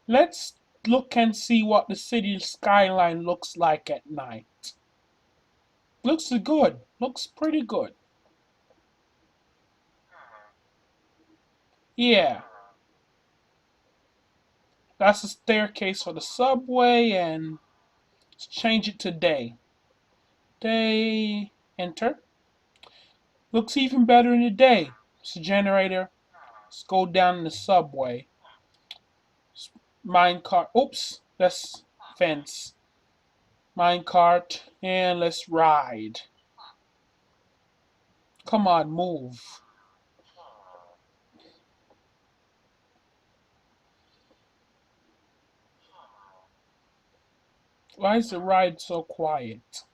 Let's look and see what the city skyline looks like at night. Looks good. Looks pretty good. Yeah, that's the staircase for the subway, and let's change it to day. Day, enter. Looks even better in the day. It's a generator. Let's go down in the subway. Minecart. Oops, that's fence. Minecart, and let's ride. Come on, move. Why is the ride so quiet?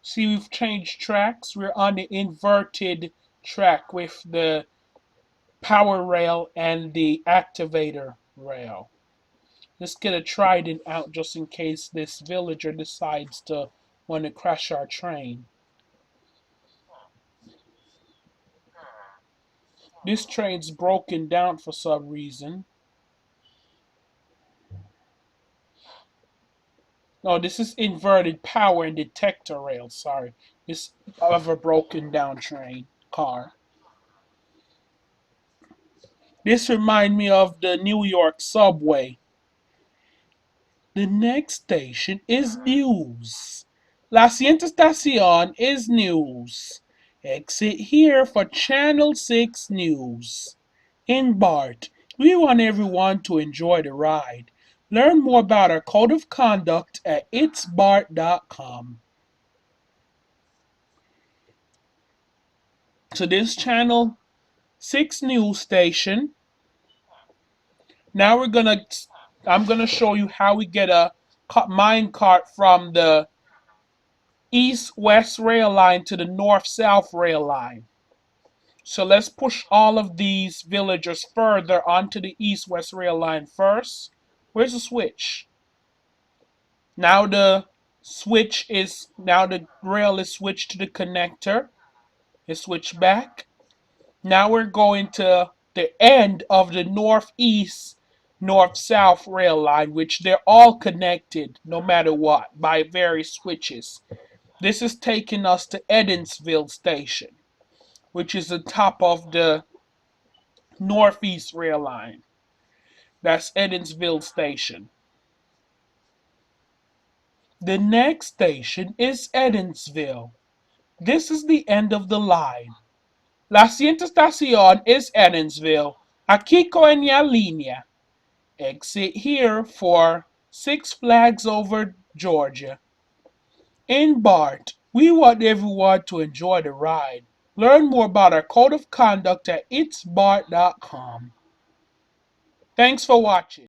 See, we've changed tracks. We're on the inverted track with the power rail and the activator rail. Let's get a trident out just in case this villager decides to want to crash our train. This train's broken down for some reason. No, this is inverted power and detector rail. Sorry, this of a broken down train car. This reminds me of the New York subway. The next station is news. La siguiente estación is news. Exit here for Channel 6 News. In BART, we want everyone to enjoy the ride. Learn more about our code of conduct at itsbart.com. So this Channel 6 News station. Now I'm gonna show you how we get a mine cart from the east-west rail line to the north-south rail line. So let's push all of these villagers further onto the east-west rail line first. Where's the switch? Now the rail is switched to the connector. It's switched back. Now we're going to the end of the northeast north-south rail line, which they're all connected no matter what by various switches. This is taking us to Edensville Station, which is the top of the northeast rail line. That's Edensville Station. The next station is Edensville. This is the end of the line. La siguiente estación es Edensville. Aquí comienza la línea. Exit here for Six Flags Over Georgia. In BART, we want everyone to enjoy the ride. Learn more about our code of conduct at itsbart.com. Thanks for watching.